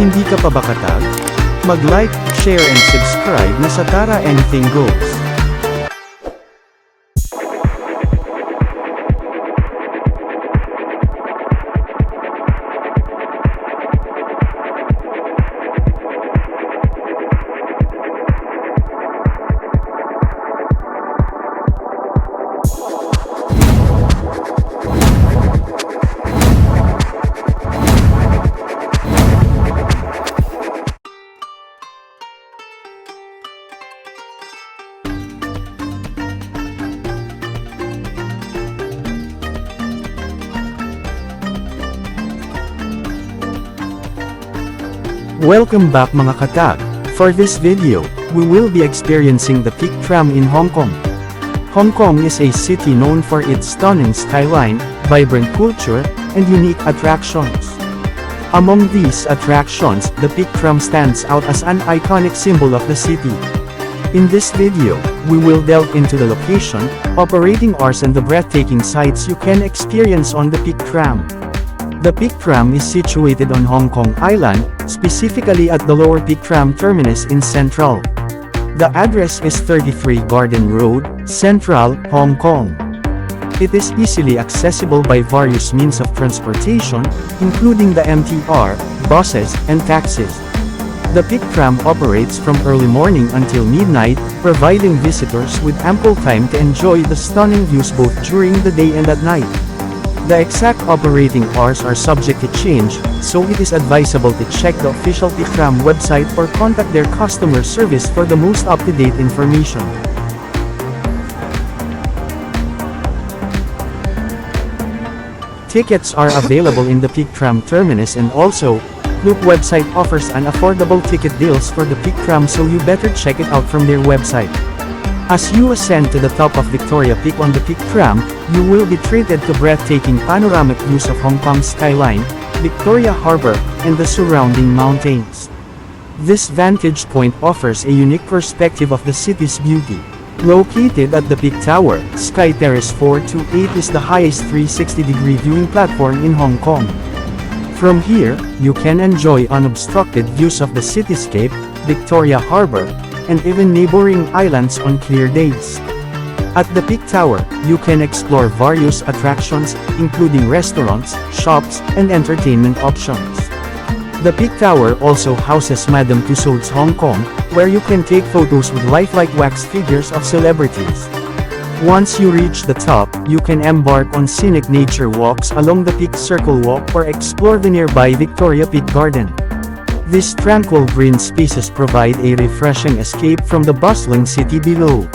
Hindi ka pa ba katag? Mag-like, share and subscribe na sa Tara Anything Goes. Welcome back mga katag. For this video, we will be experiencing the Peak Tram in Hong Kong. Hong Kong is a city known for its stunning skyline, vibrant culture, and unique attractions. Among these attractions, the Peak Tram stands out as an iconic symbol of the city. In this video, we will delve into the location, operating hours and the breathtaking sights you can experience on the Peak Tram. The Peak Tram is situated on Hong Kong Island, specifically at the Lower Peak Tram terminus in Central. The address is 33 Garden Road, Central, Hong Kong. It is easily accessible by various means of transportation, including the MTR, buses, and taxis. The Peak Tram operates from early morning until midnight, providing visitors with ample time to enjoy the stunning views both during the day and at night. The exact operating hours are subject to change, so it is advisable to check the official Peak Tram website or contact their customer service for the most up-to-date information. Tickets are available in the Peak Tram terminus, and also, Loop website offers an affordable ticket deals for the Peak Tram, so you better check it out from their website. As you ascend to the top of Victoria Peak on the Peak Tram, you will be treated to breathtaking panoramic views of Hong Kong's skyline, Victoria Harbour, and the surrounding mountains. This vantage point offers a unique perspective of the city's beauty. Located at the Peak Tower, Sky Terrace 428 is the highest 360-degree viewing platform in Hong Kong. From here, you can enjoy unobstructed views of the cityscape, Victoria Harbour, and even neighboring islands on clear days. At the Peak Tower, you can explore various attractions, including restaurants, shops, and entertainment options. The Peak Tower also houses Madame Tussauds Hong Kong, where you can take photos with lifelike wax figures of celebrities. Once you reach the top, you can embark on scenic nature walks along the Peak Circle Walk or explore the nearby Victoria Peak Garden. These tranquil green spaces provide a refreshing escape from the bustling city below.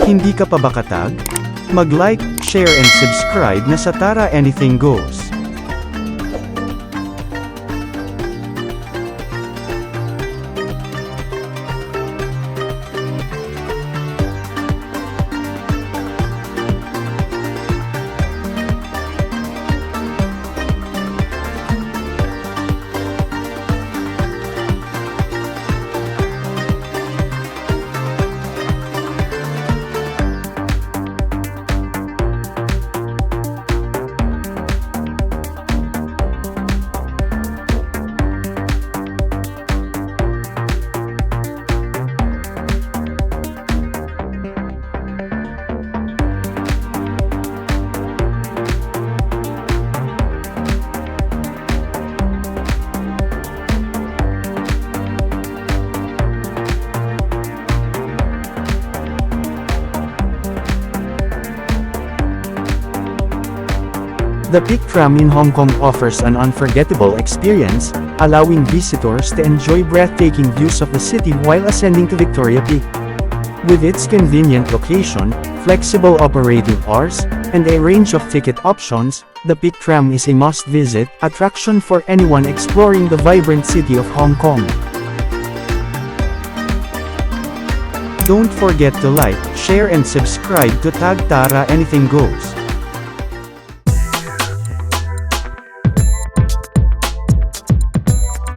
Hindi ka pa ba katag? Mag-like, share and subscribe na sa Tara Anything Goes. The Peak Tram in Hong Kong offers an unforgettable experience, allowing visitors to enjoy breathtaking views of the city while ascending to Victoria Peak. With its convenient location, flexible operating hours, and a range of ticket options, the Peak Tram is a must-visit attraction for anyone exploring the vibrant city of Hong Kong. Don't forget to like, share and subscribe to Tag Tara Anything Goes.